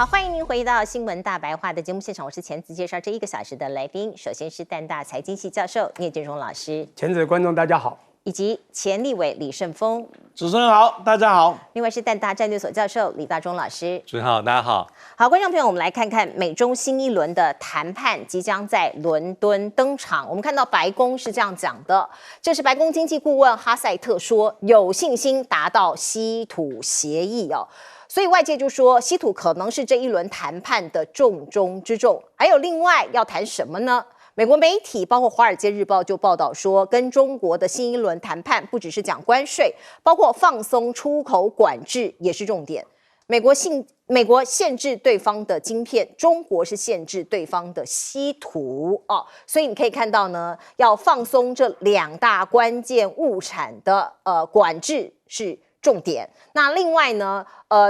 好，欢迎您回到新闻大白话的节目现场，我是钱子，介绍这1个小时的来宾。首先是淡大财经系教授聂建荣老师，钱子的观众大家好，以及前立委李胜峰，主持人好，大家好。另外是淡大战略所教授李大中老师，主持人好，大家好。好，观众朋友，我们来看看美中新一轮的谈判即将在伦敦登场。我们看到白宫是这样讲的，这是白宫经济顾问哈塞特说，有信心达到稀土协议哦。所以外界就说，稀土可能是这一轮谈判的重中之重。还有另外要谈什么呢？美国媒体包括《华尔街日报》就报道说，跟中国的新一轮谈判不只是讲关税，包括放松出口管制也是重点。美国限制对方的晶片，中国是限制对方的稀土哦。所以你可以看到呢，要放松这2大关键物产的管制是重点。那另外呢，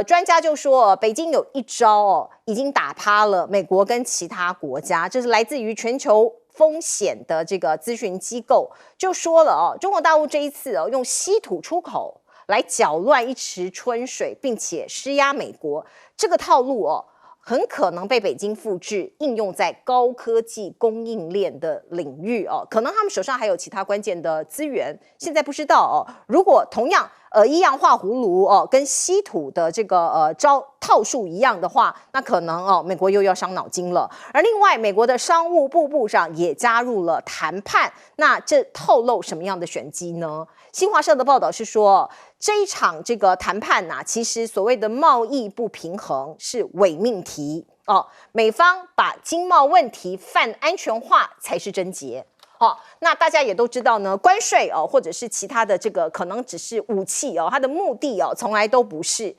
专家就说，北京有一招哦，已经打趴了美国跟其他国家，这是来自于全球风险的这个咨询机构就说了哦，中国大陆这一次哦，用稀土出口来搅乱一池春水，并且施压美国，这个套路哦，很可能被北京复制，应用在高科技供应链的领域哦。可能他们手上还有其他关键的资源，现在不知道哦。如果同样一样画葫芦哦，跟稀土的这个套数一样的话，那可能哦，美国又要伤脑筋了。而另外，美国的商务部部长也加入了谈判，那这透露什么样的玄机呢？新华社的报道是说，这一场这个谈判呐，其实所谓的贸易不平衡是伪命题哦，美方把经贸问题泛安全化才是真结。那大家也都知道呢，关税哦，或者是其他的这个可能只是武器哦，它的目的哦，从来都不是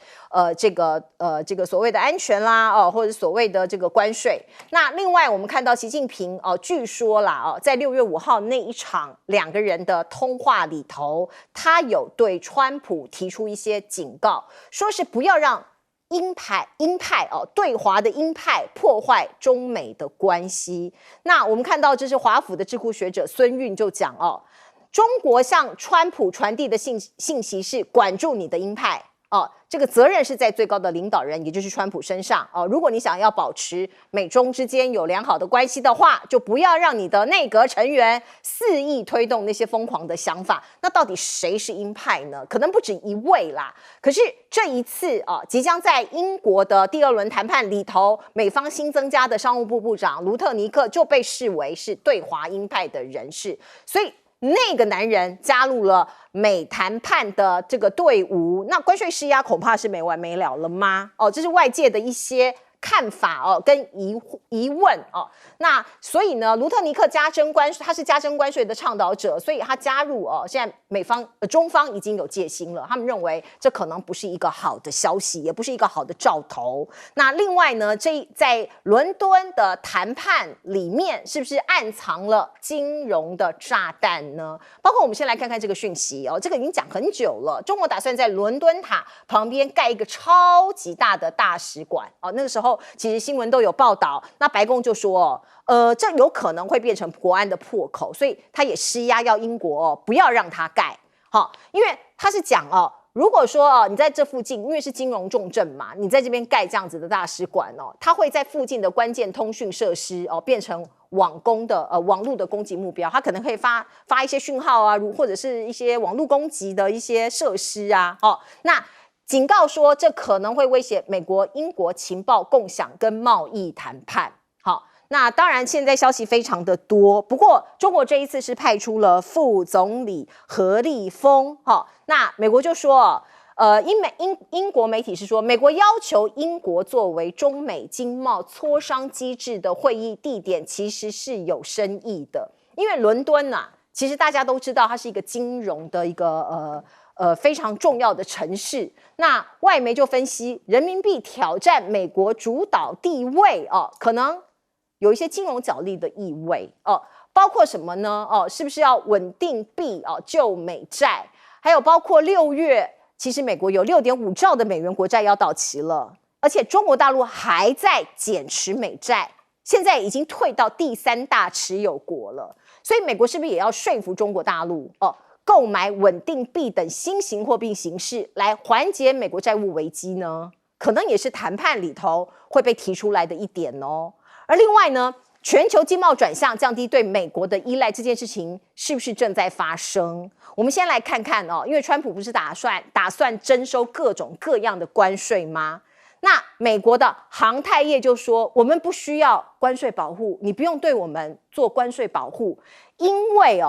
这个所谓的安全啦哦，或者所谓的这个关税。那另外我们看到习近平哦，据说啦哦，在6月5号那一场2个人的通话里头，他有对川普提出一些警告，说是不要让鹰派哦，对华的鹰派破坏中美的关系。那我们看到，这是华府的智库学者孙运就讲哦，中国向川普传递的信息是管住你的鹰派哦，这个责任是在最高的领导人，也就是川普身上哦。如果你想要保持美中之间有良好的关系的话，就不要让你的内阁成员肆意推动那些疯狂的想法。那到底谁是鹰派呢？可能不止一位啦。可是这一次啊，即将在英国的第2轮谈判里头，美方新增加的商务部部长卢特尼克就被视为是对华鹰派的人士，所以那个男人加入了美谈判的这个队伍，那关税施压恐怕是没完没了了吗？哦，这是外界的一些看法哦，跟疑问哦。那所以呢，卢特尼克加征关税，他是加征关税的倡导者，所以他加入哦，现在中方已经有戒心了，他们认为这可能不是一个好的消息，也不是一个好的兆头。那另外呢，在伦敦的谈判里面，是不是暗藏了金融的炸弹呢？包括我们先来看看这个讯息哦，这个已经讲很久了，中国打算在伦敦塔旁边盖一个超级大的大使馆哦，那个时候其实新闻都有报道，那白宫就说这有可能会变成国安的破口，所以他也施压要英国哦，不要让他盖。好，因为他是讲哦，如果说你在这附近，因为是金融重镇嘛，你在这边盖这样子的大使馆哦，它会在附近的关键通讯设施哦变成网络的攻击目标，它可能可以发一些讯号啊，或者是一些网络攻击的一些设施啊，那警告说这可能会威胁美国、英国情报共享跟贸易谈判。好，那当然现在消息非常的多，不过中国这一次是派出了副总理何立峰。那美国就说英国媒体是说，美国要求英国作为中美经贸磋商机制的会议地点，其实是有深意的。因为伦敦啊，其实大家都知道，它是一个金融的一个非常重要的城市。那外媒就分析，人民币挑战美国主导地位可能有一些金融角力的意味包括什么呢？是不是要稳定币救美债？还有包括6月。其实美国有6.5兆的美元国债要到期了，而且中国大陆还在减持美债，现在已经退到第3大持有国了。所以美国是不是也要说服中国大陆购买稳定币等新型货币形式来缓解美国债务危机呢？可能也是谈判里头会被提出来的一点哦。而另外呢，全球经贸转向，降低对美国的依赖这件事情是不是正在发生？我们先来看看哦，因为川普不是打算征收各种各样的关税吗？那美国的航太业就说，我们不需要关税保护，你不用对我们做关税保护，因为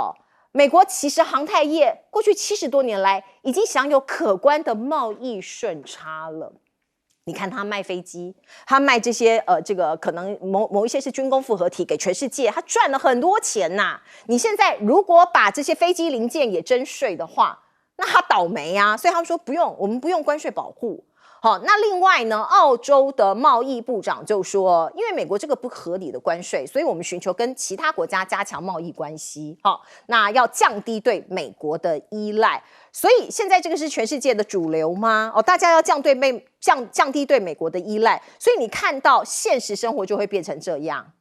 美国其实航太业过去70多年来已经享有可观的贸易顺差了。你看他卖飞机，他卖这些这个可能某一些是军工复合体给全世界，他赚了很多钱呐。你现在如果把这些飞机零件也征税的话，那他倒霉啊。所以他们说不用，我们不用关税保护。好，那另外呢，澳洲的贸易部长就说，因为美国这个不合理的关税，所以我们寻求跟其他国家加强贸易关系。好，那要降低对美国的依赖。所以现在这个是全世界的主流吗？大家要降低对美国的依赖，所以你看到现实生活就会变成这样。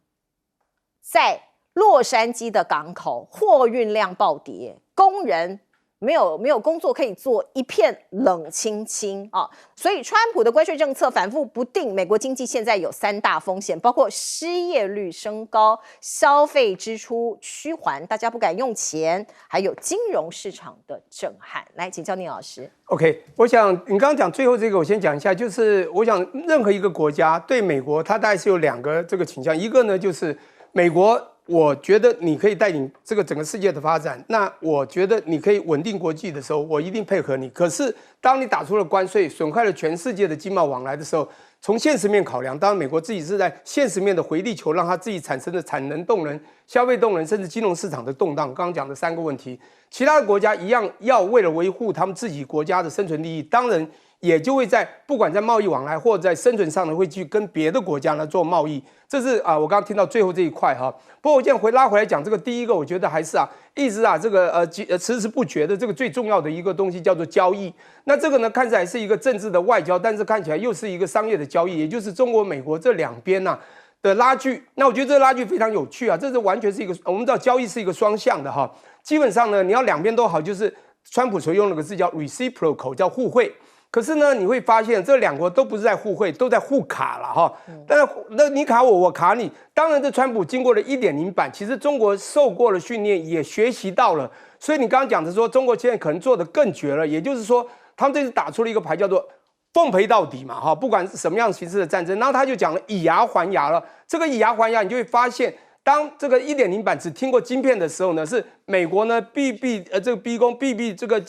在洛杉矶的港口，货运量暴跌，工人没有工作可以做，一片冷清清啊！所以川普的关税政策反复不定，美国经济现在有3大风险，包括失业率升高、消费支出趋缓，大家不敢用钱，还有金融市场的震撼。来，请教聂老师。OK， 我想你刚刚讲最后这个，我先讲一下，就是我想任何一个国家对美国，它大概是有2个这个倾向，一个呢就是美国。我觉得你可以带领这个整个世界的发展，那我觉得你可以稳定国际的时候，我一定配合你。可是当你打出了关税，损害了全世界的经贸往来的时候，从现实面考量，当然美国自己是在现实面的回力球，让它自己产生的产能动能、消费动能，甚至金融市场的动荡。刚刚讲的3个问题，其他的国家一样要为了维护他们自己国家的生存利益，当然也就会在不管在贸易往来或者在生存上呢，会去跟别的国家呢做贸易。这是我刚刚听到最后这一块哈。不过我现在拉回来讲这个第一个，我觉得还是一直这个迟迟不决的这个最重要的一个东西叫做交易。那这个呢看起来是一个政治的外交，但是看起来又是一个商业的交易，也就是中国、美国这2边的拉锯。那我觉得这个拉锯非常有趣啊，这是完全是一个我们知道交易是一个双向的哈。基本上呢，你要2边都好，就是川普所用了个字叫 reciprocal， 叫互惠。可是呢，你会发现这2国都不是在互惠，都在互卡了哈。但是那你卡我，我卡你。当然，这川普经过了1.0版，其实中国受过了训练，也学习到了。所以你刚刚讲的说，中国现在可能做得更绝了，也就是说，他们这次打出了一个牌，叫做奉陪到底嘛哈。不管是什么样形式的战争，然后他就讲了以牙还牙了。这个以牙还牙，你就会发现。当这个1.0版只听过晶片的时候呢，是美国呢这个逼宫这个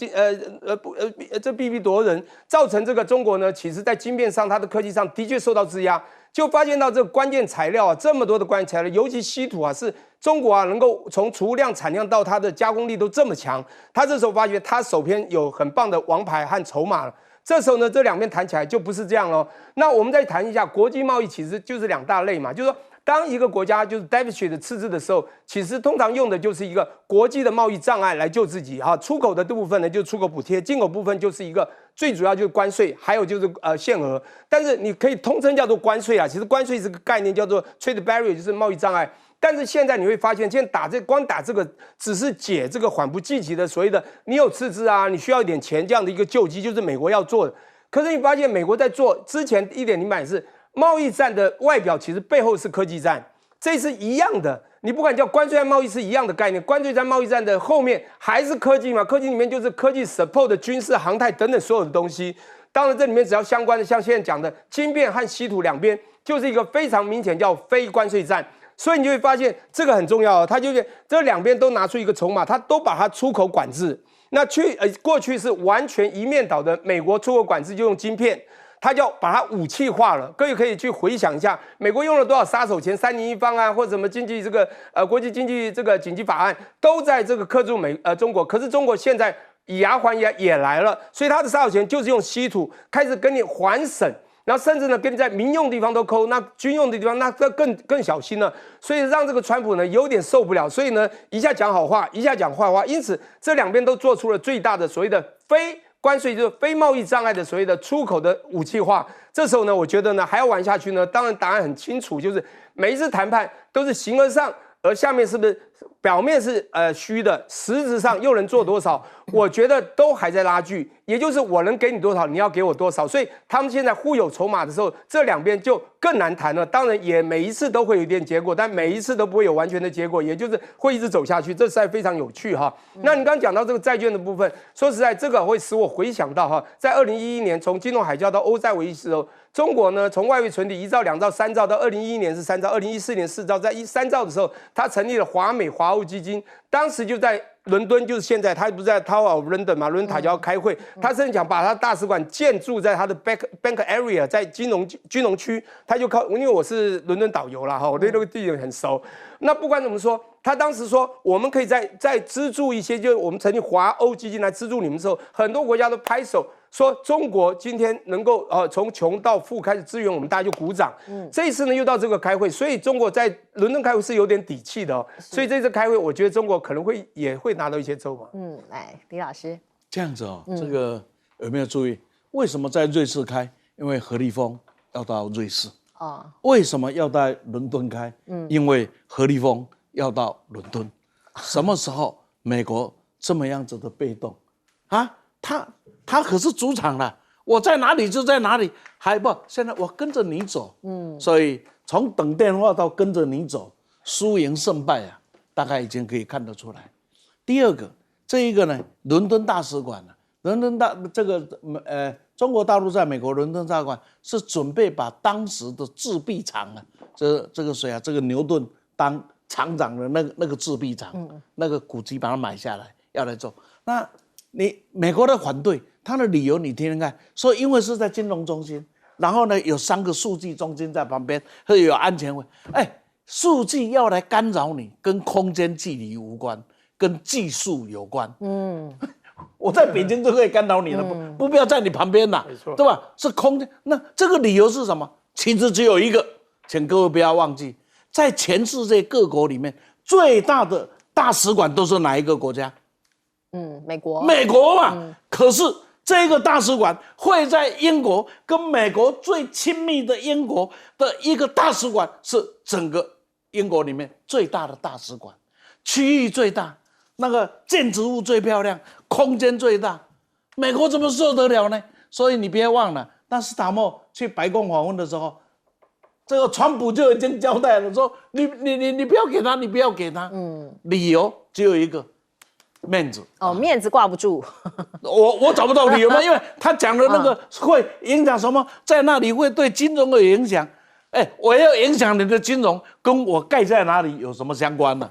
逼夺人，造成这个中国呢，其实在晶片上它的科技上的确受到制压，就发现到这个关键材料这么多的关键材料，尤其稀土是中国能够从储物量、产量到它的加工力都这么强，他这时候发觉他手边有很棒的王牌和筹码了。这时候呢，这2边谈起来就不是这样咯。那我们再谈一下国际贸易，其实就是2大类嘛，就是说。当一个国家就是 deficit 的赤字的时候，其实通常用的就是一个国际的贸易障碍来救自己哈。出口的部分呢，就是出口补贴；进口部分就是一个最主要就是关税，还有就是限额。但是你可以通称叫做关税啊，其实关税是个概念，叫做 trade barrier， 就是贸易障碍。但是现在你会发现，现在光打这个只是解这个缓不济急的所谓的你有赤字啊，你需要一点钱这样的一个救济，就是美国要做的。可是你发现美国在做之前1.0版是。贸易战的外表其实背后是科技战，这是一样的。你不管叫关税战贸易是一样的概念，关税战贸易战的后面还是科技嘛？科技里面就是科技 support 军事、航太等等所有的东西。当然这里面只要相关的，像现在讲的晶片和稀土2边，就是一个非常明显叫非关税战。所以你就会发现这个很重要，它就是这2边都拿出一个筹码，它都把它出口管制。那过去是完全一面倒的，美国出口管制就用晶片。他就把它武器化了，各位可以去回想一下，美国用了多少杀手钳，301方案或者什么经济国际经济这个紧急法案，都在这个克住中国。可是中国现在以牙还牙也来了，所以他的杀手钳就是用稀土开始跟你还省，然后甚至呢跟你在民用地方都抠，那军用的地方那更小心了，所以让这个川普呢有点受不了，所以呢一下讲好话，一下讲坏话，因此这2边都做出了最大的所谓的非关税，就是非贸易障碍的所谓的出口的武器化。这时候呢，我觉得呢还要玩下去呢，当然答案很清楚，就是每一次谈判都是形而上而下面是不是表面是虚的，实质上又能做多少？我觉得都还在拉锯，也就是我能给你多少，你要给我多少。所以他们现在互有筹码的时候，这两边就更难谈了。当然也每一次都会有一点结果，但每一次都不会有完全的结果，也就是会一直走下去。这实在非常有趣哈。那你刚刚讲到这个债券的部分，说实在，这个会使我回想到哈，在2011年从金融海啸到欧债危机时候。中国呢，从外汇存底1兆、2兆、3兆到2011年是3兆，2014年4兆，在3兆的时候，他成立了华美华欧基金，当时就在伦敦，就是现在他不是在 Tower of London 嘛，伦敦塔桥开会，他甚至想把他大使馆建筑在他的 bank area， 在金融区，他就靠，因为我是伦敦导游啦哈，我对那个地点很熟。那不管怎么说，他当时说我们可以再资助一些，就是我们成立华欧基金来资助你们的时候，很多国家都拍手。说中国今天能够从穷到富开始支援我们，大家就鼓掌。这一次呢又到这个开会，所以中国在伦敦开会是有点底气的哦。所以这次开会，我觉得中国可能也会拿到一些筹码。来，李老师，这样子哦，这个有没有注意？为什么在瑞士开？因为何立峰要到瑞士。为什么要在伦敦开？因为何立峰要到伦敦。什么时候美国这么样子的被动啊？他可是主场了，我在哪里就在哪里，还不现在我跟着你走，所以从等电话到跟着你走，输赢胜败啊，大概已经可以看得出来。第二个，这一个呢，伦敦大使馆呢，中国大陆在美国伦敦大使馆是准备把当时的制币厂啊，这个谁啊，这个牛顿当厂长的那个制币厂，那个古籍把它买下来要来做，那美国的反对。他的理由你听听看，说因为是在金融中心，然后呢有3个数据中心在旁边，会有安全位。数据要来干扰你，跟空间距离无关，跟技术有关。我在北京就可以干扰你了，不必要在你旁边啦，对吧？是空间。那这个理由是什么？其实只有一个，请各位不要忘记，在全世界各国里面，最大的大使馆都是哪一个国家？美国嘛。可是。这个大使馆会在英国，跟美国最亲密的英国的一个大使馆，是整个英国里面最大的大使馆，区域最大，那个建筑物最漂亮，空间最大，美国怎么受得了呢？所以你别忘了，当斯塔默去白宫访问的时候，这个川普就已经交代了，说你不要给他，你不要给他，理由只有一个。面子面子挂不住。我找不到理由嘛，因为他讲的那个会影响什么，在那里会对金融有影响。我要影响你的金融，跟我盖在哪里有什么相关呢？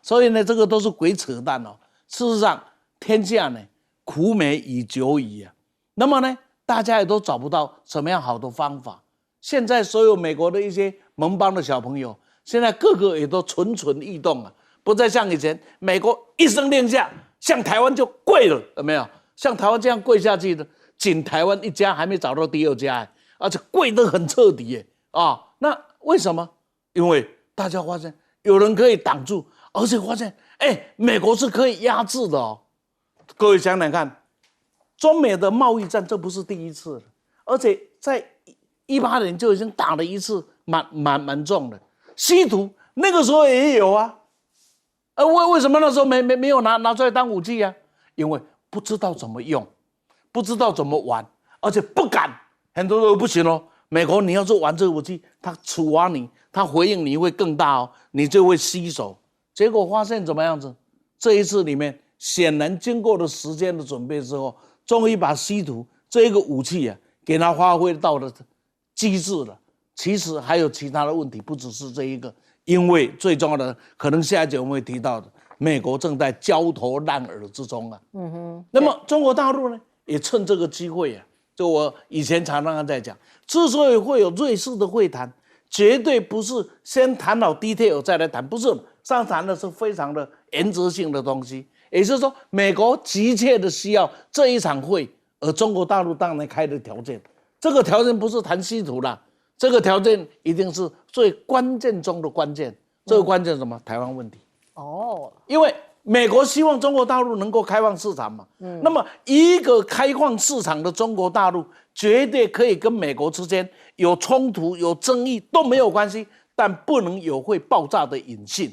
所以呢，这个都是鬼扯淡哦。事实上，天下呢苦美已久矣啊。那么呢，大家也都找不到什么样好的方法。现在所有美国的一些盟邦的小朋友，现在个个也都蠢蠢欲动啊。不再像以前，美国一声令下，像台湾就跪了，有没有？像台湾这样跪下去的，仅台湾一家，还没找到第2家，而且跪得很彻底耶那为什么？因为大家发现有人可以挡住，而且发现，美国是可以压制的哦。各位想想看，中美的贸易战这不是第一次了，而且在18年就已经打了一次，蛮重的。稀土那个时候也有啊。为什么那时候没有拿出来当武器啊？因为不知道怎么用，不知道怎么玩，而且不敢。很多人都不行哦，美国你要是玩这个武器，他处罚你，他回应你会更大哦，你就会吸手。结果发现怎么样子？这一次里面，显然经过了时间的准备之后，终于把稀土这一个武器给它发挥到了极致了。其实还有其他的问题，不只是这一个。因为最重要的，可能下一节我们会提到的，美国正在焦头烂额之中啊。那么中国大陆呢，也趁这个机会就我以前常常在讲，之所以会有瑞士的会谈，绝对不是先谈好 detail 再来谈，不是，上谈的是非常的原则性的东西。也就是说，美国急切的需要这一场会，而中国大陆当然开的条件，这个条件不是谈稀土啦。这个条件一定是最关键中的关键，这个关键是什么？台湾问题。因为美国希望中国大陆能够开放市场嘛，那么一个开放市场的中国大陆，绝对可以跟美国之间有冲突、有争议都没有关系，但不能有会爆炸的隐性。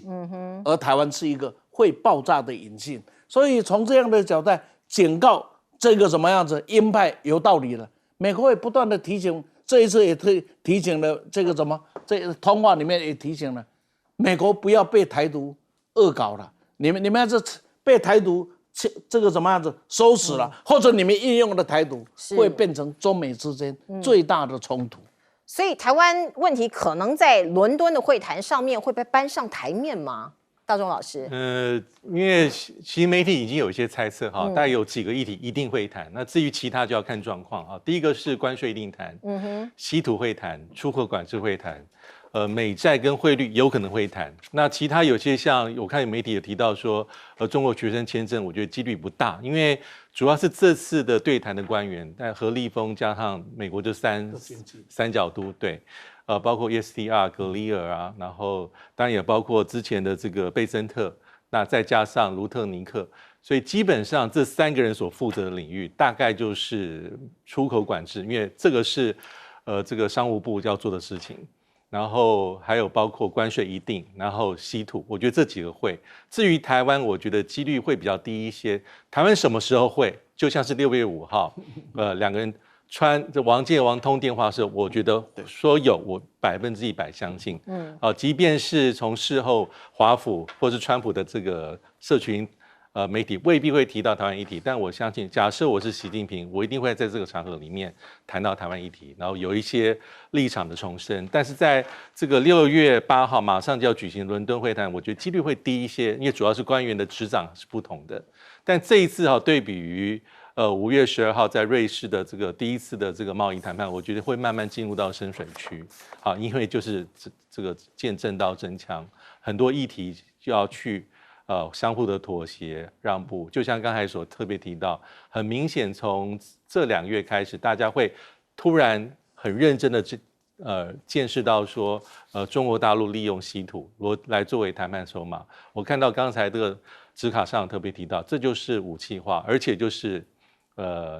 而台湾是一个会爆炸的隐性，所以从这样的角度警告这个什么样子鹰派有道理了。美国也不断的提醒，这一次也提醒了这个什么，这通话里面也提醒了美国不要被台独恶搞了，你们要是被台独这个什么样子收拾了，或者你们运用的台独会变成中美之间最大的冲突。所以台湾问题可能在伦敦的会谈上面会被搬上台面吗？大中老师，因为其实媒体已经有一些猜测哈，大概有几个议题一定会谈，那至于其他就要看状况啊。第一个是关税一定谈，稀土会谈，出口管制会谈，美债跟汇率有可能会谈。那其他有些像我看媒体有提到说，中国学生签证，我觉得几率不大，因为主要是这次的对谈的官员，但何立峰加上美国这三角都对。包括 ESTR 格里尔啊，然后当然也包括之前的这个贝森特，那再加上卢特尼克，所以基本上这3个人所负责的领域，大概就是出口管制，因为这个是这个商务部要做的事情，然后还有包括关税一定，然后稀土，我觉得这几个会。至于台湾，我觉得几率会比较低一些。台湾什么时候会？就像是6月5号，两个人。这王介王通电话的时候，我觉得说有，我100%相信。即便是从事后华府或是川普的这个社群媒体未必会提到台湾议题，但我相信，假设我是习近平，我一定会在这个场合里面谈到台湾议题，然后有一些立场的重申。但是在这个6月8号马上就要举行伦敦会谈，我觉得几率会低一些，因为主要是官员的执掌是不同的。但这一次对比于5月12号在瑞士的这个第一次的这个贸易谈判，我觉得会慢慢进入到深水区，因为就是这个见正道真枪，很多议题就要去相互的妥协让步。就像刚才所特别提到，很明显从这2个月开始，大家会突然很认真的见识到说，中国大陆利用稀土来作为谈判筹码。我看到刚才这个纸卡上特别提到，这就是武器化，而且就是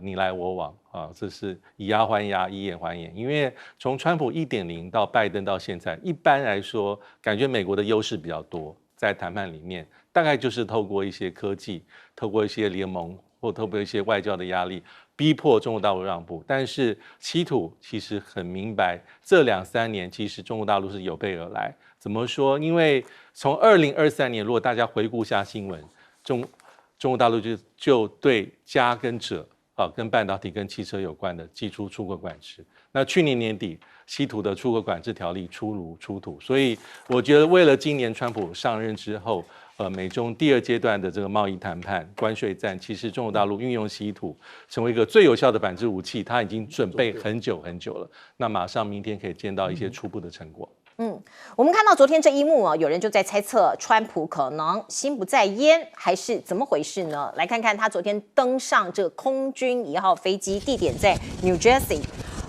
你来我往啊，这是以牙还牙，以眼还眼。因为从川普1.0到拜登到现在，一般来说，感觉美国的优势比较多，在谈判里面，大概就是透过一些科技，透过一些联盟，或透过一些外交的压力，逼迫中国大陆让步。但是稀土其实很明白，这2-3年其实中国大陆是有备而来。怎么说？因为从2023年，如果大家回顾一下新闻，中国大陆就对镓跟锗跟半导体跟汽车有关的祭出出口管制。那去年年底稀土的出口管制条例出土，所以我觉得为了今年川普上任之后，美中第2阶段的这个贸易谈判关税战，其实中国大陆运用稀土成为一个最有效的反制武器，它已经准备很久了。那马上明天可以见到一些初步的成果。我们看到昨天这一幕有人就在猜测川普可能心不在焉，还是怎么回事呢？来看看他昨天登上这空军1号飞机，地点在 New Jersey。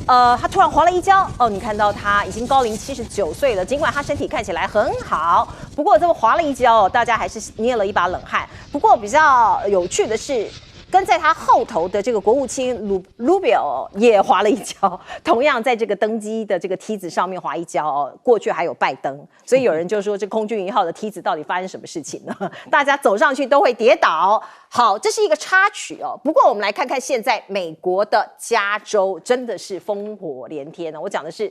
他突然滑了一跤你看到他已经高龄79岁了，尽管他身体看起来很好，不过这么滑了一跤大家还是捏了一把冷汗。不过比较有趣的是，跟在他后头的这个国务卿Rubio也滑了一跤，同样在这个登机的这个梯子上面滑一跤过去还有拜登，所以有人就说这空军1号的梯子到底发生什么事情呢？大家走上去都会跌倒。好，这是一个插曲不过我们来看看现在美国的加州真的是烽火连天我讲的是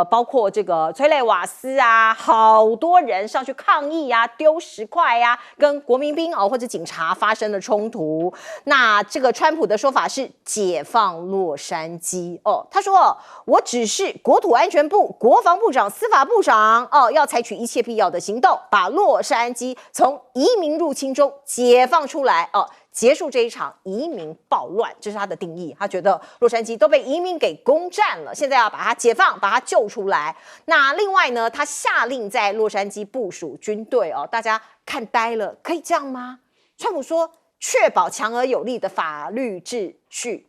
包括这个催泪瓦斯好多人上去抗议丢石块跟国民兵或者警察发生了冲突。那这个川普的说法是解放洛杉矶他说我只是国土安全部、国防部长、司法部长要采取一切必要的行动，把洛杉矶从移民入侵中解放出来结束这一场移民暴乱，这是他的定义。他觉得洛杉矶都被移民给攻占了，现在要把它解放，把它救出来。那另外呢，他下令在洛杉矶部署军队大家看呆了，可以这样吗？川普说确保强而有力的法律秩序。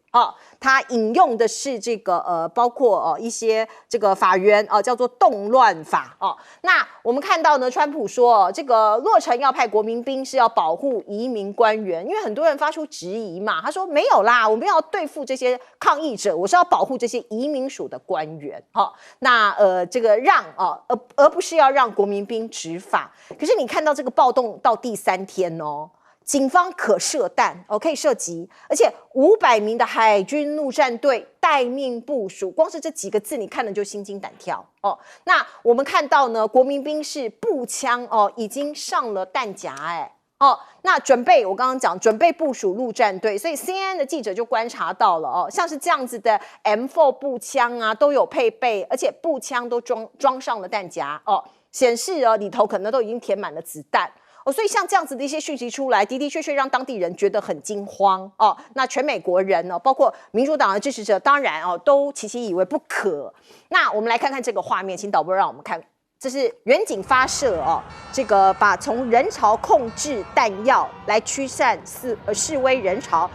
他引用的是这个包括一些这个法源叫做动乱法那我们看到呢，川普说这个洛城要派国民兵是要保护移民官员，因为很多人发出质疑嘛，他说没有啦，我们要对付这些抗议者，我是要保护这些移民署的官员那这个让而不是要让国民兵执法。可是你看到这个暴动到第3天警方可射弹可以射击，而且500名的海军陆战队待命部署，光是这几个字你看了就心惊胆跳那我们看到呢，国民兵是步枪已经上了弹夹那我刚刚讲准备部署陆战队，所以 CNN 的记者就观察到了像是这样子的 M4 步枪啊都有配备，而且步枪都装上了弹夹显示里头可能都已经填满了子弹所以像这样子的一些讯息出来，的的确确让当地人觉得很惊慌那全美国人包括民主党的支持者，当然都齐齐以为不可。那我们来看看这个画面，请导播让我们看。这是远景发射这个把从人潮控制弹药来驱散示威人潮，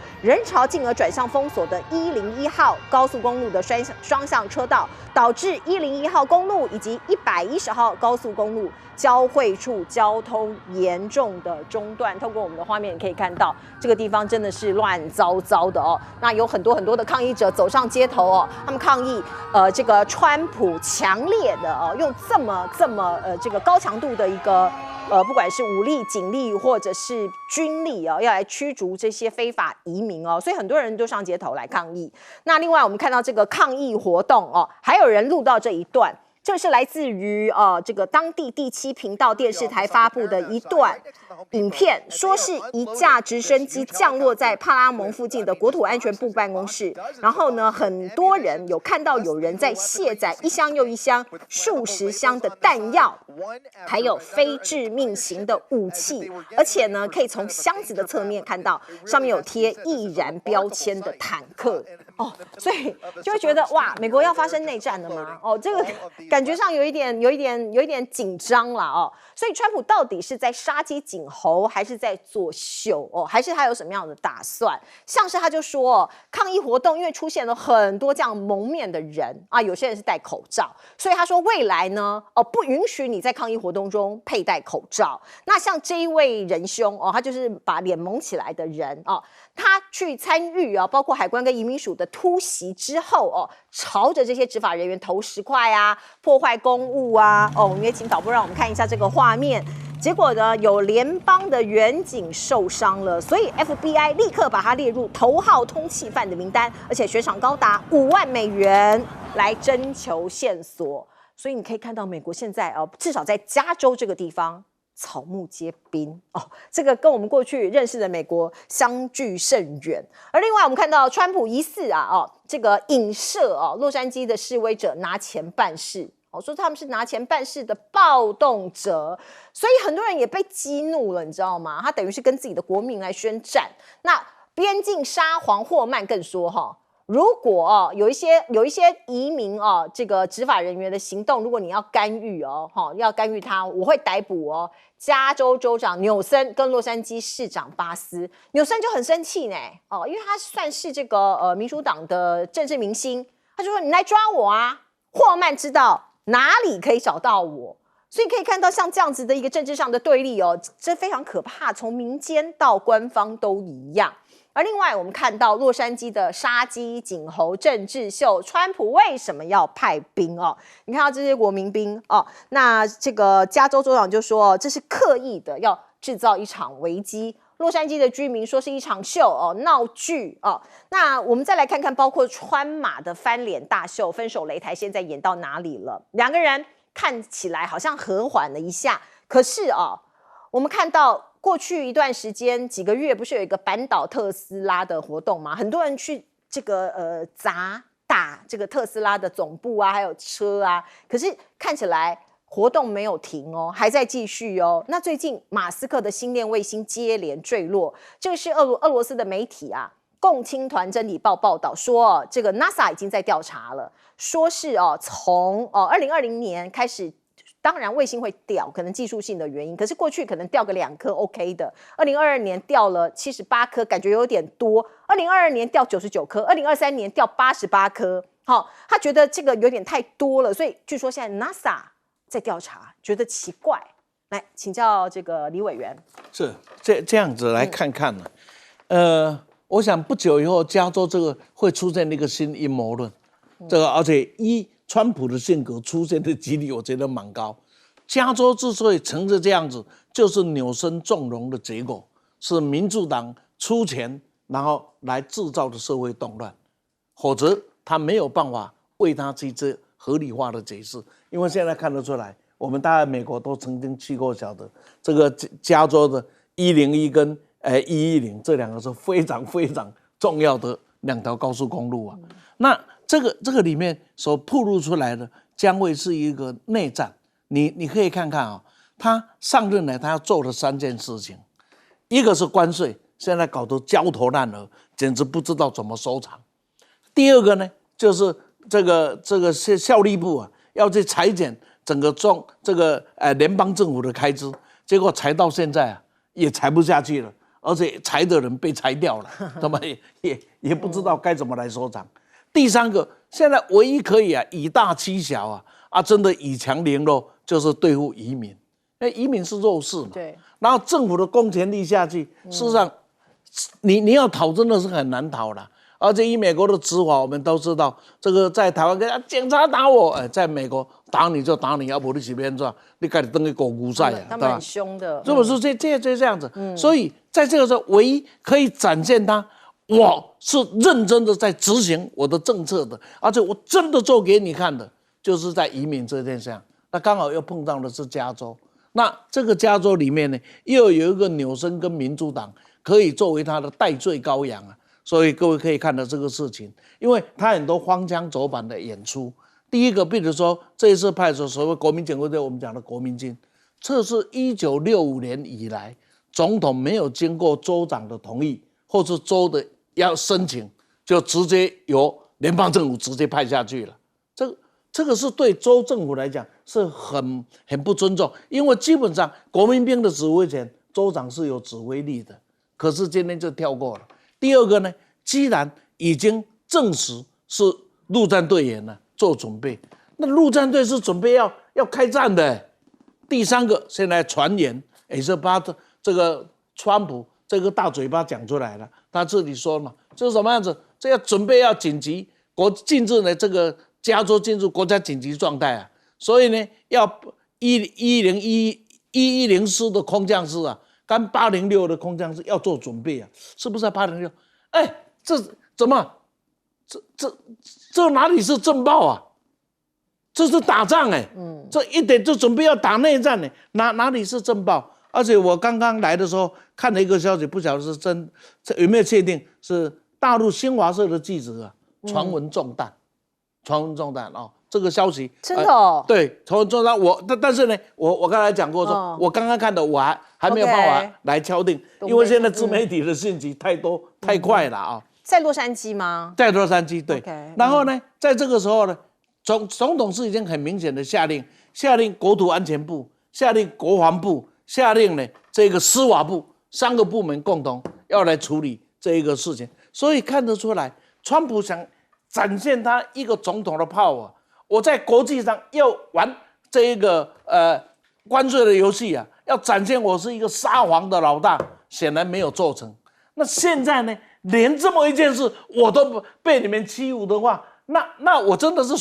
进而转向封锁的101号高速公路的双向车道，导致101号公路以及110号高速公路交汇处交通严重的中断。透过我们的画面，你可以看到这个地方真的是乱糟糟的那有很多的抗议者走上街头他们抗议这个川普强烈的用这么这个高强度的一个不管是武力、警力或者是军力要来驱逐这些非法移民所以很多人都上街头来抗议。那另外我们看到这个抗议活动还有人录到这一段。这是来自于这个当地第7频道电视台发布的一段影片，说是一架直升机降落在帕拉蒙附近的国土安全部办公室，然后呢，很多人有看到有人在卸载一箱又一箱、数十箱的弹药，还有非致命型的武器，而且呢，可以从箱子的侧面看到上面有贴易燃标签的坦克。所以就会觉得哇，美国要发生内战了吗？这个感觉上有一点紧张了所以川普到底是在杀鸡儆猴，还是在作秀还是他有什么样的打算？像是他就说抗议活动因为出现了很多这样蒙面的人有些人是戴口罩，所以他说未来呢不允许你在抗议活动中佩戴口罩。那像这一位仁兄他就是把脸蒙起来的人他去参与包括海关跟移民署的突袭之后朝着这些执法人员投石块破坏公物我们也请导播让我们看一下这个画面。结果呢，有联邦的远警受伤了，所以 FBI 立刻把他列入头号通缉犯的名单，而且悬赏高达5万美元来征求线索。所以你可以看到，美国现在至少在加州这个地方草木皆兵这个跟我们过去认识的美国相距甚远。而另外我们看到川普疑似这个影射洛杉矶的示威者拿钱办事说他们是拿钱办事的暴动者，所以很多人也被激怒了，你知道吗？他等于是跟自己的国民来宣战。那边境沙皇霍曼更说如果有一些移民这个执法人员的行动，如果你要干预要干预他，我会逮捕加州州长纽森跟洛杉矶市长巴斯。纽森就很生气呢因为他算是这个民主党的政治明星，他就说你来抓我霍曼知道哪里可以找到我，所以可以看到像这样子的一个政治上的对立这非常可怕，从民间到官方都一样。而另外我们看到洛杉矶的杀鸡儆猴政治秀，川普为什么要派兵你看到这些国民兵那这个加州州长就说这是刻意的要制造一场危机，洛杉矶的居民说是一场秀闹剧那我们再来看看包括川马的翻脸大秀，分手擂台现在演到哪里了？两个人看起来好像和缓了一下，可是我们看到过去一段时间几个月不是有一个扳倒特斯拉的活动吗？很多人去这个打这个特斯拉的总部还有车可是看起来活动没有停还在继续那最近马斯克的星链卫星接连坠落，这个是俄罗斯的媒体共青团真理报报道说这个 NASA 已经在调查了，说是从2020年开始当然卫星会掉，可能技术性的原因，可是过去可能掉个2颗 OK 的，2022年掉了78颗，感觉有点多，2022年掉99颗，2023年掉88颗，好，他觉得这个有点太多了，所以据说现在 NASA 在调查，觉得奇怪。来请教这个李委员，是这样子来看看呢，我想不久以后，加州这个会出现一个新阴谋论，这个而且川普的性格出现的几率，我觉得蛮高。加州之所以成这样子，就是纽森纵容的结果，是民主党出钱，然后来制造的社会动乱，否则他没有办法为他去这合理化的解释，因为现在看得出来。我们大概美国都曾经去过，晓得这个加州的101跟110这2个是非常非常重要的2条高速公路啊。那这个里面所暴露出来的将会是一个内战。你可以看看啊，他上任来他要做的3件事情，一个是关税，现在搞得焦头烂额，简直不知道怎么收场。第二个呢，就是这个效率部啊要去裁减。整个联邦政府的开支，结果裁到现在啊，也裁不下去了，而且裁的人被裁掉了，那么也不知道该怎么来收场。第3个，现在唯一可以以大欺小真的以强凌弱，就是对付移民，因为移民是弱势嘛。对。然后政府的公权力下去，事实上，你要讨真的是很难讨的。而且以美国的执法，我们都知道，这个在台湾跟警察打我，在美国打你就打你，要不你随便做，你赶紧登个狗骨赛他们很凶的，是不是这样子？所以在这个时候，唯一可以展现我是认真的在执行我的政策的，而且我真的做给你看的，就是在移民这件事上。那刚好又碰到的是加州，那这个加州里面呢，又有一个纽森跟民主党可以作为他的代罪羔羊啊。所以各位可以看到这个事情，因为他很多荒腔走板的演出。第一个，比如说这一次派出所谓国民警卫队，我们讲的国民军，这是1965年以来总统没有经过州长的同意，或是州的要申请，就直接由联邦政府直接派下去了。这个是对州政府来讲是很不尊重，因为基本上国民兵的指挥权，州长是有指挥力的，可是今天就跳过了。第二个呢，既然已经证实是陆战队员了做准备，那陆战队是准备要开战的。第3个，现在传言也是把这个川普这个大嘴巴讲出来了，他自己说嘛，这是什么样子？这要准备要紧急进入呢这个加州进入国家紧急状态啊，所以呢要110师的空降师啊。跟806的空降师要做准备啊，是不是806？这怎么？这哪里是政报啊？这是打仗这一点就准备要打内战哪里是政报？而且我刚刚来的时候看了一个消息，不晓得是真有没有确定，是大陆新华社的记者传闻中弹，这个消息真的哦，对，传闻中弹。但是呢，我刚才讲过说，我刚刚看的，我还没有办法来敲定，因为现在自媒体的信息太多太快了在洛杉矶吗？在洛杉矶，对。然后呢，在这个时候呢，总统是已经很明显的下令国土安全部，下令国防部，下令呢这个司法部3个部门共同要来处理这一个事情，所以看得出来，川普想展现他一个总统的 power。我在国际上要玩这一个关税的游戏要展现我是一个撒谎的老大，显然没有做成。那现在呢，连这么一件事我都被你们欺侮的话，那我真的是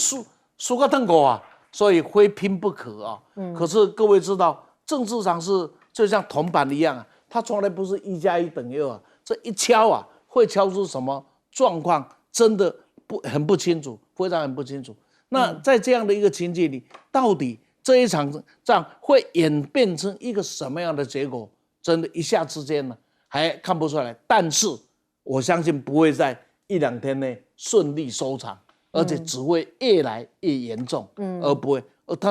输个痛狗啊！所以非拼不可可是各位知道，政治上是就像铜板一样它从来不是1+1等于2这一敲会敲出什么状况，真的很不清楚，非常很不清楚。那在这样的一个情境里，到底这一场仗会演变成一个什么样的结果？真的，一下之间呢还看不出来。但是我相信不会在1-2天内顺利收场，而且只会越来越严重，而不会。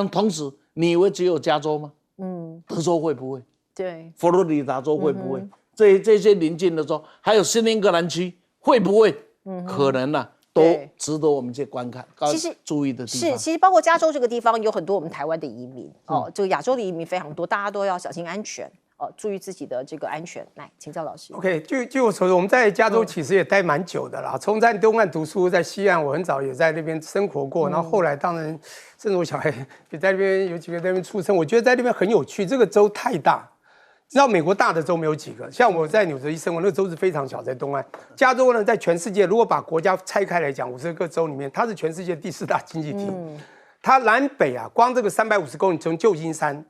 同时，你以为只有加州吗？德州会不会？对，佛罗里达州会不会？这些邻近的州，还有新英格兰区会不会？可能都对值得我们去观看、其实注意的地方。其实包括加州这个地方有很多我们台湾的移民哦，这个亚洲的移民非常多，大家都要小心安全注意自己的这个安全。来，请教老师。OK， 据我所知，我们在加州其实也待蛮久的啦。从在东岸读书，在西岸，我很早也在那边生活过。然后后来当然，甚至我小孩也在那边有几个在那边出生。我觉得在那边很有趣，这个州太大。知道美国大的州没有几个，像我在纽泽西生活，那个州是非常小，在东岸。加州呢，在全世界如果把国家拆开来讲，50个州里面，它是全世界第4大经济体。它南北啊，光这个350公里，从旧金山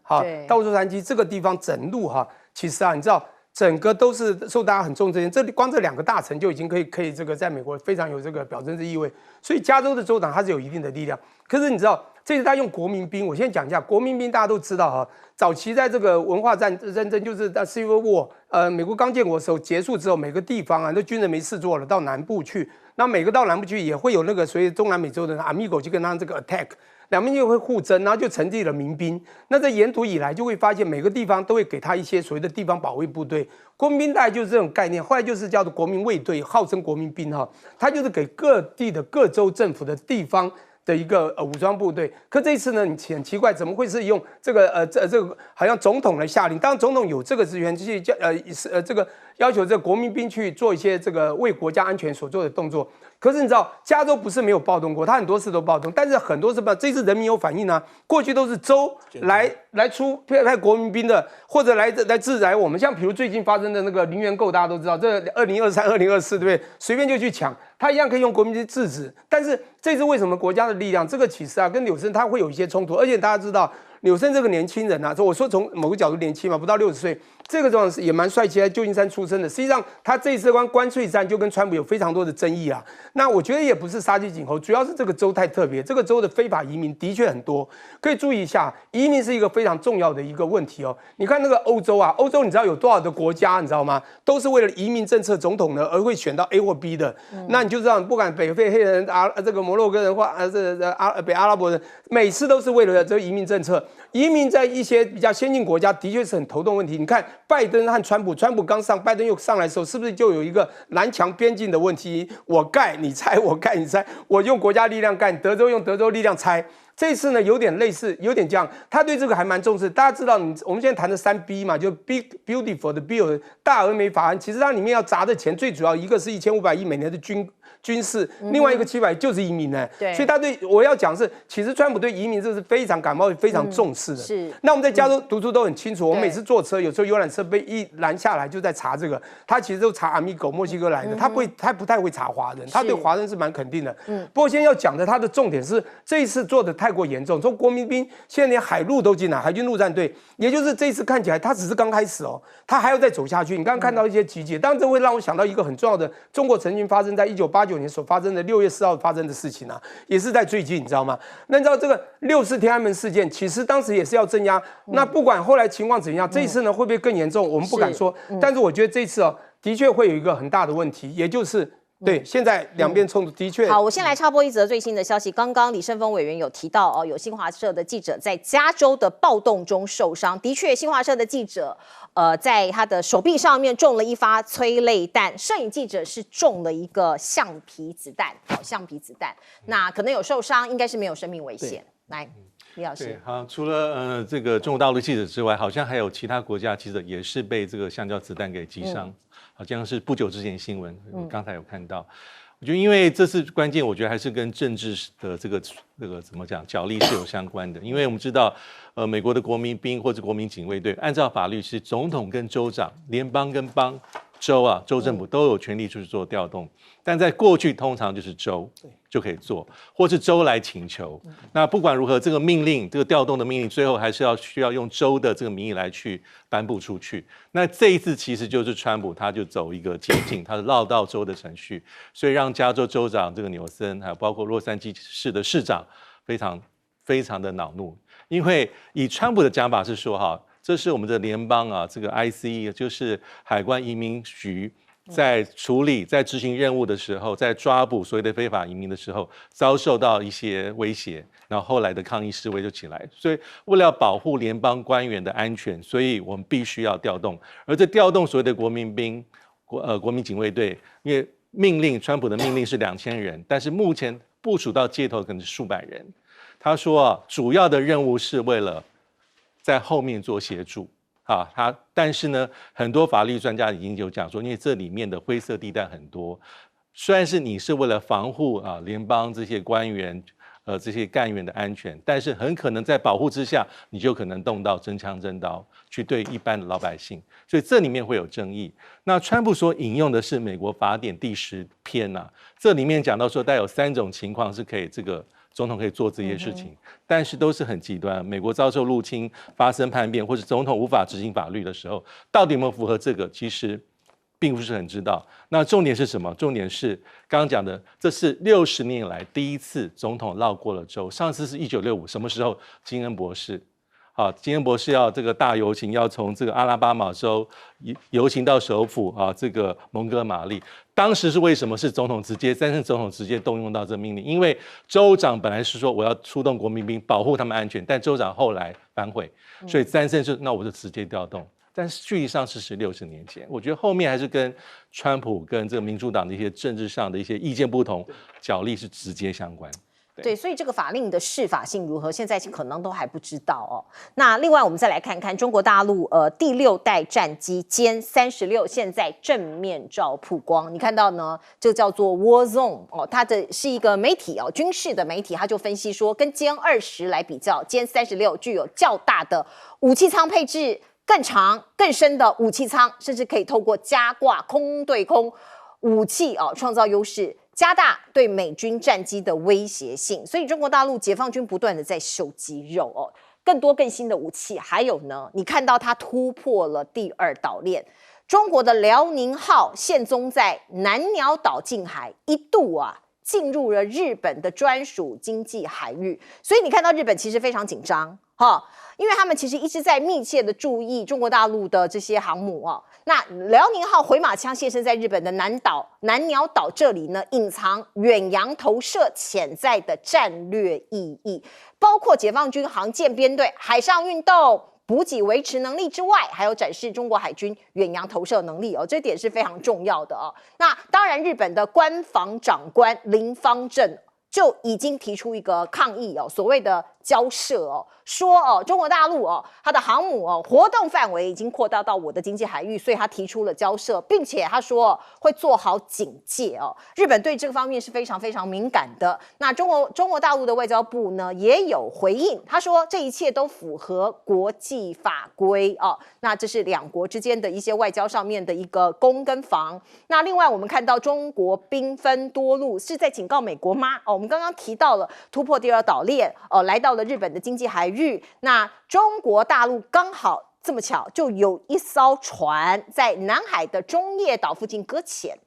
到洛杉矶这个地方整路其实你知道整个都是受大家很重视。光这2个大城就已经可以这个在美国非常有这个表征之意味。所以加州的州长他是有一定的力量。可是你知道，这次他用国民兵，我先讲一下国民兵，大家都知道早期在这个文化战争，就是在 Civil War， 美国刚建国的时候结束之后，每个地方那军人没事做了，到南部去。那每个到南部去也会有那个所谓中南美洲的 Amigo 去跟他这个 attack。两边就会互争，然后就成立了民兵。那在沿途以来，就会发现每个地方都会给他一些所谓的地方保卫部队。国民兵大概就是这种概念，后来就是叫做国民卫队，号称国民兵他就是给各地的各州政府的地方的一个武装部队。可这一次呢，你很奇怪，怎么会是用这个这个好像总统来下令？当然总统有这个职权去这个要求这个国民兵去做一些这个为国家安全所做的动作。可是你知道，加州不是没有暴动过，他很多次都暴动，但是很多次这次人民有反应啊。过去都是州来派国民兵的，或者来制裁我们。像比如最近发生的那个林园购，大家都知道，这2023、2024对不对？随便就去抢，他一样可以用国民兵制止。但是这次为什么国家的力量这个其实跟纽森他会有一些冲突，而且大家知道。纽森这个年轻人我说从某个角度年轻嘛，不到60岁，这个状也蛮帅气，在旧金山出生的。实际上，他这一次关税战就跟川普有非常多的争议啊。那我觉得也不是杀鸡儆猴，主要是这个州太特别，这个州的非法移民的确很多，可以注意一下，移民是一个非常重要的一个问题你看那个欧洲欧洲你知道有多少的国家，你知道吗？都是为了移民政策总统呢而会选到 A 或 B 的。那你就知道，不管北非黑人这个摩洛哥人或北阿拉伯人，每次都是为了这个移民政策。移民在一些比较先进国家的确是很头痛问题。你看拜登和川普刚上，拜登又上来的时候，是不是就有一个南墙边境的问题？我盖你拆，我盖你拆，我用国家力量盖，德州用德州力量拆。这次呢有点类似，有点这样，他对这个还蛮重视。大家知道，我们现在谈的3B 嘛，就 Big Beautiful 的 Bill 大而美法案，其实它里面要砸的钱最主要一个是1500亿美元的军事，另外一个700就是移民呢。对，所以他我要讲是，其实川普对移民这是非常感冒、非常重视的。是。那我们在加州读书都很清楚，我们每次坐车，有时候游览车被一拦下来，就在查这个。他其实都查Amigo墨西哥来的，他不太会查华人，他对华人是蛮肯定的。不过现在要讲的，他的重点是这一次做的太过严重，从国民兵现在连海陆都进来，海军陆战队，也就是这一次看起来他只是刚开始他还要再走下去。你刚刚看到一些集结，当然这会让我想到一个很重要的中国曾经发生在1989年所发生的6月4号发生的事情也是在最近，你知道吗？那你知道这个64天安门事件，其实当时也是要镇压。那不管后来情况怎样，这一次呢会不会更严重，我们不敢说。但是我觉得这一次的确会有一个很大的问题，也就是对现在两边冲突的确。好，我先来插播一则最新的消息。刚刚李胜峰委员有提到有新华社的记者在加州的暴动中受伤。的确，新华社的记者在他的手臂上面中了一发催泪弹，摄影记者是中了一个橡皮子弹，橡皮子弹，那可能有受伤，应该是没有生命危险。来，李老师。对，好，除了这个中国大陆记者之外，好像还有其他国家记者也是被这个橡胶子弹给击伤，好像是不久之前新闻，刚才有看到。我觉得，因为这次关键，我觉得还是跟政治的这个怎么讲角力是有相关的。因为我们知道，美国的国民兵或者国民警卫队，按照法律是总统跟州长、联邦跟州州政府都有权利去做调动，但在过去通常就是州就可以做，或是州来请求。那不管如何，这个命令，这个调动的命令，最后还是需要用州的这个名义来去颁布出去。那这一次其实就是川普他就走一个捷径，他是绕道州的程序，所以让加州州长这个纽森，还有包括洛杉矶市的市长非常的恼怒，因为以川普的讲法是说这是我们的联邦这个 ICE 就是海关移民局在处理、在执行任务的时候，在抓捕所谓的非法移民的时候，遭受到一些威胁，然后后来的抗议示威就起来。所以为了保护联邦官员的安全，所以我们必须要调动。而这调动所谓的国民兵、国民警卫队，因为命令，川普的命令是2000人，但是目前部署到街头可能是数百人。他说啊，主要的任务是为了在后面做协助啊，但是呢，很多法律专家已经有讲说，因为这里面的灰色地带很多，虽然是你是为了防护啊联邦这些官员。这些干员的安全，但是很可能在保护之下，你就可能动到真枪真刀去对一般的老百姓，所以这里面会有争议。那川普所引用的是美国法典第10篇啊，这里面讲到说，带有3种情况是可以这个总统可以做这些事情，但是都是很极端。美国遭受入侵、发生叛变，或者总统无法执行法律的时候，到底有没有符合这个？其实并不是很知道。那重点是什么？重点是刚刚讲的，这是60年以来第一次总统绕过了州。上次是1965，什么时候？金恩博士。啊，金恩博士要这个大游行，要从这个阿拉巴马州游行到首府啊，这个蒙哥马利。当时是为什么？是3任总统直接动用到这命令，因为州长本来是说我要出动国民兵保护他们安全，但州长后来反悔，所以3任就那我就直接调动。但是距离上是60年前，我觉得后面还是跟川普跟这个民主党的一些政治上的一些意见不同，角力是直接相关。对，所以这个法令的适法性如何，现在可能都还不知道哦。那另外，我们再来看看中国大陆第6代战机歼36，现在正面照曝光。你看到呢，这个叫做 War Zone 哦，它的是一个媒体哦，军事的媒体，它就分析说，跟歼20来比较，歼36具有较大的武器舱配置。更长、更深的武器舱，甚至可以透过加挂空对空武器创造优势，加大对美军战机的威胁性。所以中国大陆解放军不断的在秀肌肉哦，更多更新的武器。还有呢，你看到它突破了第2岛链，中国的辽宁号现踪在南鸟岛近海，一度进入了日本的专属经济海域。所以你看到日本其实非常紧张。因为他们其实一直在密切的注意中国大陆的这些航母那辽宁号回马枪现身在日本的南鸟岛这里呢，隐藏远洋投射潜在的战略意义，包括解放军航舰编队海上运动、补给维持能力之外，还有展示中国海军远洋投射能力这点是非常重要的那当然，日本的官房长官林芳正就已经提出一个抗议所谓的交涉说中国大陆它的航母活动范围已经扩大到我的经济海域，所以他提出了交涉，并且他说会做好警戒日本对这个方面是非常非常敏感的。那中国大陆的外交部呢也有回应，他说这一切都符合国际法规那这是两国之间的一些外交上面的一个攻跟防。那另外我们看到中国兵分多路，是在警告美国吗？我们刚刚提到了突破第2岛链来到了日本的经济海域，那中国大陆刚好这么巧就有一艘船在南海的中业岛附近搁浅，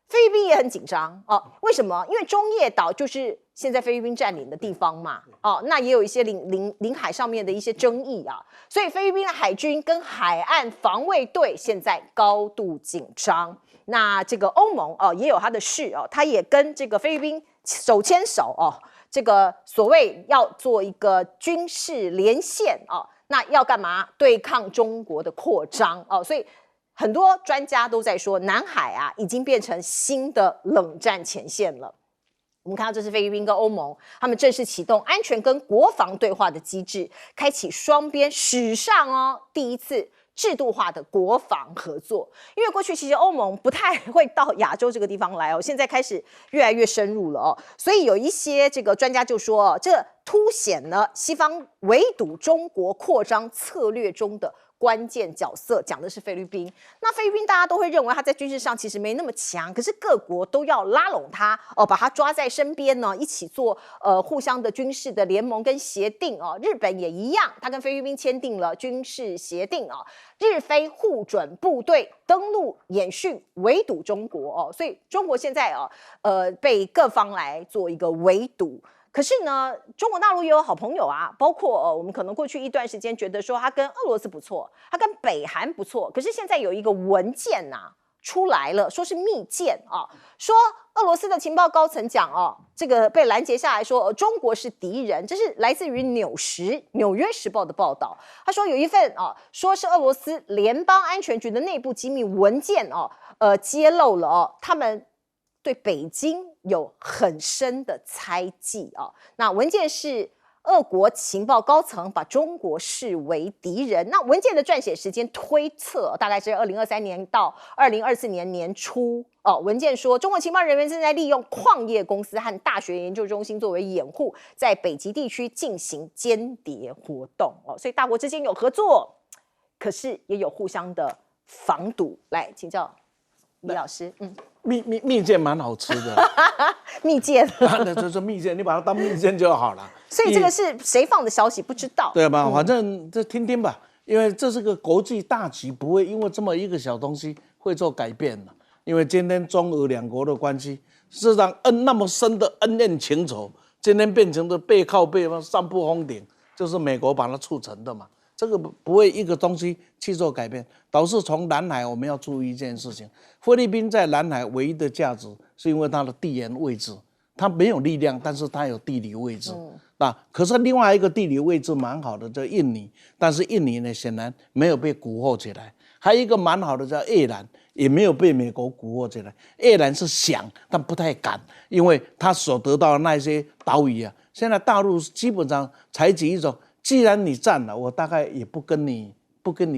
菲律宾也很紧张为什么？因为中业岛就是现在菲律宾占领的地方嘛那也有一些领海上面的一些争议所以菲律宾的海军跟海岸防卫队现在高度紧张。那这个欧盟也有他的事他也跟这个菲律宾手牵手这个所谓要做一个军事连线那要干嘛？对抗中国的扩张所以很多专家都在说，南海已经变成新的冷战前线了。我们看到这是菲律宾跟欧盟，他们正式启动安全跟国防对话的机制，开启双边史上第一次制度化的国防合作。因为过去其实欧盟不太会到亚洲这个地方来现在开始越来越深入了所以有一些这个专家就说这凸显了西方围堵中国扩张策略中的关键角色，讲的是菲律宾。那菲律宾大家都会认为他在军事上其实没那么强，可是各国都要拉拢他把他抓在身边呢，一起做互相的军事的联盟跟协定日本也一样，他跟菲律宾签订了军事协定日菲互准部队登陆演训，围堵中国所以中国现在被各方来做一个围堵。可是呢，中国大陆也有好朋友包括我们可能过去一段时间觉得说他跟俄罗斯不错，他跟北韩不错，可是现在有一个文件出来了，说是密件说俄罗斯的情报高层讲这个被拦截下来说中国是敌人，这是来自于纽约时报的报道。他说有一份说是俄罗斯联邦安全局的内部机密文件揭露了他们对北京有很深的猜忌啊。那文件是俄国情报高层把中国视为敌人。那文件的撰写时间推测大概是2023年到2024年年初。文件说，中国情报人员正在利用矿业公司和大学研究中心作为掩护，在北极地区进行间谍活动。所以大国之间有合作，可是也有互相的防堵。来，请教李老师。蜜饯蛮好吃的，蜜饯，那就是蜜饯，你把它当蜜饯就好了。所以这个是谁放的消息不知道，对吧？反正这听听吧，因为这是个国际大局，不会因为这么一个小东西会做改变的。因为今天中俄两国的关系，事实上那么深的恩怨情仇，今天变成的背靠背散布轰顶，就是美国把它促成的嘛。这个不会一个东西去做改变，导致从南海我们要注意一件事情，菲律宾在南海唯一的价值是因为它的地缘位置，它没有力量，但是它有地理位置。可是另外一个地理位置蛮好的叫印尼，但是印尼呢显然没有被蛊惑起来。还有一个蛮好的叫越南，也没有被美国蛊惑起来。越南是想但不太敢，因为他所得到的那些岛屿啊，现在大陆基本上采取一种，既然你占了，我大概也不跟你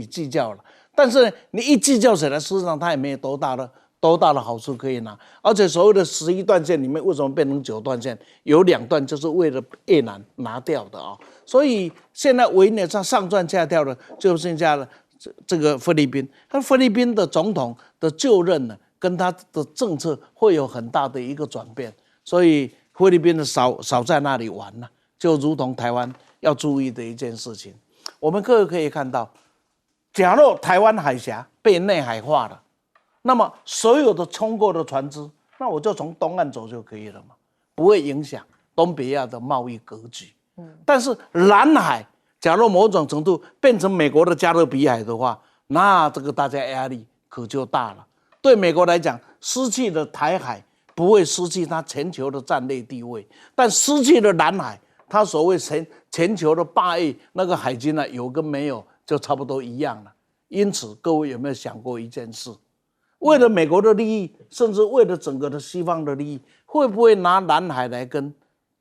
计较了。但是呢，你一计较起来，事实上它也没有多大的好处可以拿。而且所谓的11段线里面，为什么变成9段线？有2段就是为了越南拿掉的啊。所以现在唯一的上转下跳的，就剩下了这个菲律宾。菲律宾的总统的就任呢，跟他的政策会有很大的一个转变。所以菲律宾的少在那里玩了，就如同台湾要注意的一件事情。我们各位可以看到，假若台湾海峡被内海化了，那么所有的冲过的船只，那我就从东岸走就可以了嘛，不会影响东北亚的贸易格局。但是南海假如某种程度变成美国的加勒比海的话，那这个大家压力可就大了。对美国来讲，失去了台海不会失去它全球的战略地位，但失去了南海，它所谓全球的霸业那个海军呢，有跟没有就差不多一样了。因此，各位有没有想过一件事？为了美国的利益，甚至为了整个的西方的利益，会不会拿南海来跟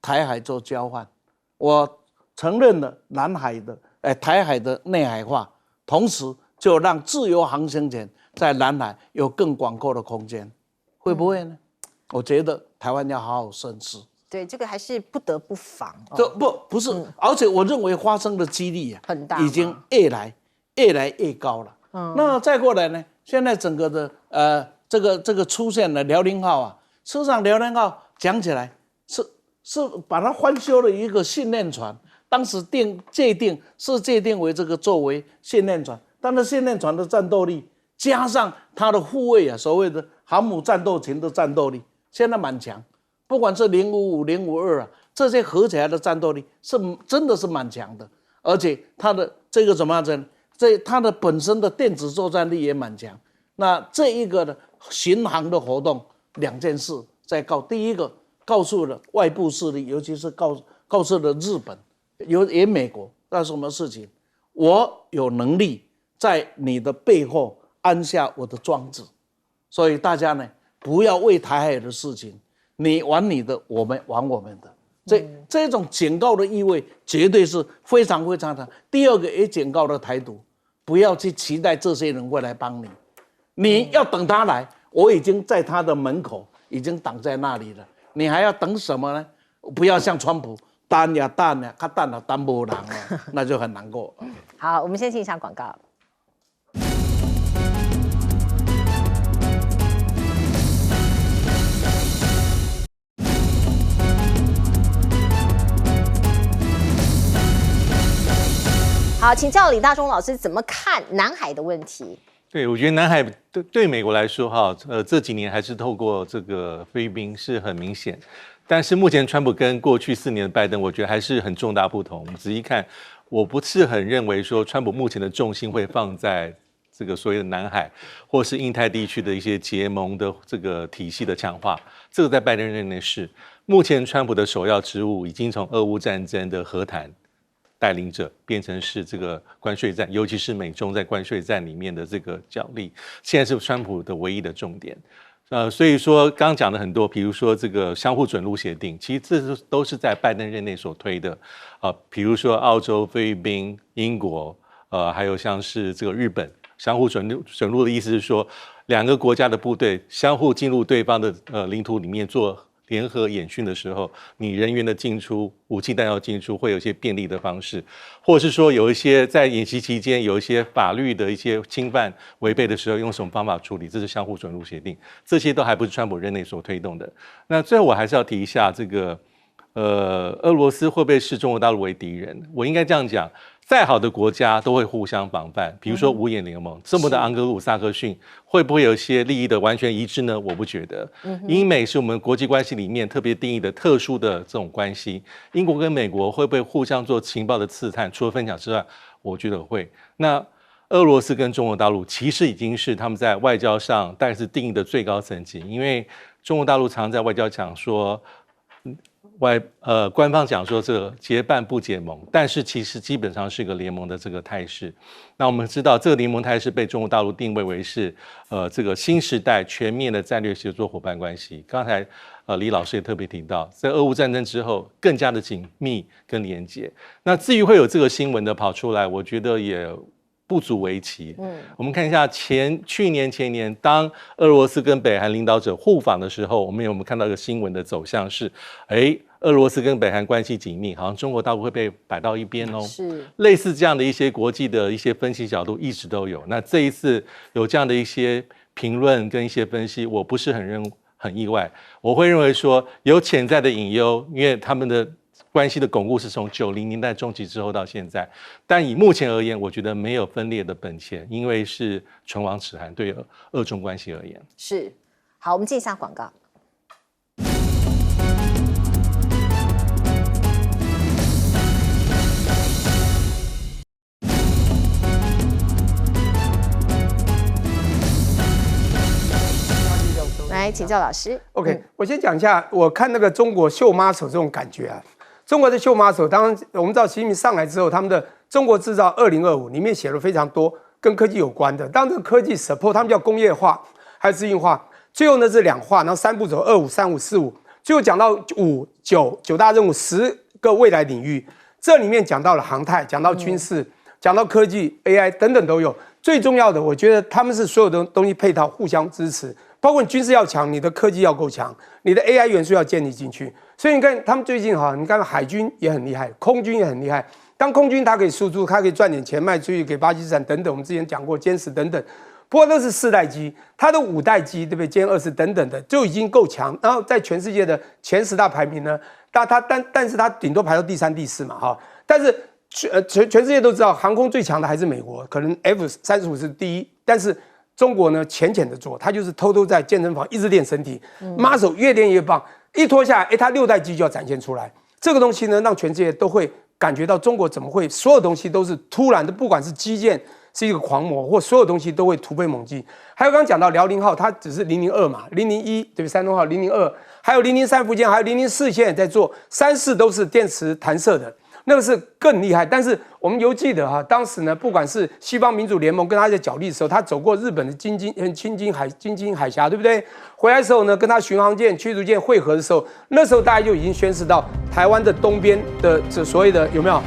台海做交换？我承认了南海的台海的内海化，同时就让自由航行权在南海有更广阔的空间，会不会呢？我觉得台湾要好好深思。对，这个还是不得不防。这不是，而且我认为发生的几率很大，已经越来越高了。那再过来呢？现在整个的这个出现了辽宁号啊，事实上辽宁号讲起来是把它翻修了一个训练船，当时界定为这个作为训练船，但是训练船的战斗力加上它的护卫啊，所谓的航母战斗群的战斗力，现在蛮强。不管是055、052啊，这些合起来的战斗力真的是蛮强的，而且它的这个怎么样子呢？它的本身的电子作战力也蛮强。那这一个的巡航的活动，2件事在第一个告诉了外部势力，尤其是告诉了日本，也美国，那什么事情？我有能力在你的背后安下我的庄子，所以大家呢不要为台海的事情，你玩你的，我们玩我们的。这种警告的意味绝对是非常非常强。第二个也警告了台独，不要去期待这些人会来帮你，你要等他来，我已经在他的门口已经挡在那里了，你还要等什么呢？不要像川普等呀，他等了等不人了，那就很难过。好，我们先进一下广告。好，请教李大中老师怎么看南海的问题？对，我觉得南海对美国来说，这几年还是透过这个菲律宾是很明显，但是目前川普跟过去4年的拜登，我觉得还是很重大不同。我们仔细看，我不是很认为说川普目前的重心会放在这个所谓的南海或是印太地区的一些结盟的这个体系的强化，这个在拜登任内是。目前川普的首要职务已经从俄乌战争的和谈带领者变成是这个关税战，尤其是美中在关税战里面的这个角力，现在是川普的唯一的重点。所以说刚刚讲的很多，比如说这个相互准入协定，其实这都是在拜登任内所推的，比如说澳洲、菲律宾、英国，还有像是这个日本，相互准入的意思是说，两个国家的部队相互进入对方的领土里面做联合演训的时候，你人员的进出、武器弹药进出会有一些便利的方式，或者是说有一些在演习期间有一些法律的一些侵犯违背的时候，用什么方法处理，这是相互准入协定，这些都还不是川普任内所推动的。那最后我还是要提一下这个，俄罗斯会不会视中国大陆为敌人？我应该这样讲。再好的国家都会互相防范，比如说五眼联盟，这么的盎格鲁撒克逊，会不会有一些利益的完全一致呢？我不觉得。英美是我们国际关系里面特别定义的特殊的这种关系，英国跟美国会不会互相做情报的刺探？除了分享之外，我觉得会。那俄罗斯跟中国大陆其实已经是他们在外交上大概是定义的最高层级，因为中国大陆常在外交讲说。官方讲说这个结伴不结盟，但是其实基本上是一个联盟的这个态势。那我们知道这个联盟态势被中国大陆定位为是这个新时代全面的战略协作伙伴关系。刚才李老师也特别提到，在俄乌战争之后更加的紧密跟连结。那至于会有这个新闻的跑出来，我觉得也不足为奇。我们看一下去年前年，当俄罗斯跟北韩领导者互访的时候，我们有没有看到一个新闻的走向是，俄罗斯跟北韩关系紧密，好像中国大陆会被摆到一边哦。是类似这样的一些国际的一些分析角度一直都有。那这一次有这样的一些评论跟一些分析，我不是很意外。我会认为说有潜在的隐忧，因为他们的关系的巩固是从90年代中期之后到现在，但以目前而言，我觉得没有分裂的本钱，因为是唇亡齿寒，对俄中关系而言。是。好，我们进一下广告。来请教老师。OK，我先讲一下，我看那个中国秀妈手这种感觉啊。中国的秀妈手，当然我们知道习近平上来之后，他们的中国制造2025里面写了非常多跟科技有关的。当这个科技 support， 他们叫工业化，还有资讯化。最后呢是2化，然后3步走，25、35、45。最后讲到9大任务，10个未来领域。这里面讲到了航太，讲到军事，讲到科技、AI 等等都有。最重要的，我觉得他们是所有的东西配套互相支持。包括你军事要强，你的科技要够强，你的 AI 元素要建立进去。所以你看，他们最近你看海军也很厉害，空军也很厉害。当空军它可以输出，它可以赚点钱卖出去给巴基斯坦等等，我们之前讲过歼10等等。不过那是4代机，它的5代机，对不对？歼20等等的就已经够强。然后在全世界的前10大排名呢，但是它顶多排到第3、第4嘛，哈。但是全世界都知道，航空最强的还是美国，可能 F-35是第一，但是。中国呢，浅浅的做，他就是偷偷在健身房一直练身体，muscle 越练越棒，一脱下来，他6代机就要展现出来。这个东西呢，让全世界都会感觉到中国怎么会所有东西都是突然的，不管是基建是一个狂魔，或所有东西都会突飞猛进。还有刚刚讲到辽宁号，它只是002嘛，001对不对？山东号002，还有003福建，还有004现在在做，3、4都是电磁弹射的。那个是更厉害，但是我们犹记得当时呢，不管是西方民主联盟跟他在角力的时候，他走过日本的京津海峡，对不对？回来的时候呢，跟他巡航舰、驱逐舰会合的时候，那时候大家就已经宣示到台湾的东边的这所谓的有没有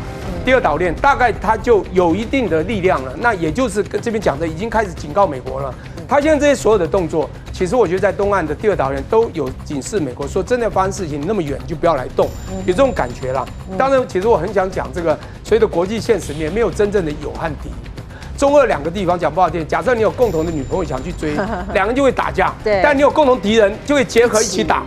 第2岛链，大概它就有一定的力量了。那也就是跟这边讲的，已经开始警告美国了。他现在这些所有的动作，其实我觉得在东岸的第2岛链都有警示美国说，真的发生事情那么远就不要来动，有这种感觉啦。当然，其实我很想讲这个所谓的国际现实面，没有真正的友和敌。中俄2个地方讲不好听，假设你有共同的女朋友想去追，2个人就会打架。对，但你有共同敌人就会结合一起打。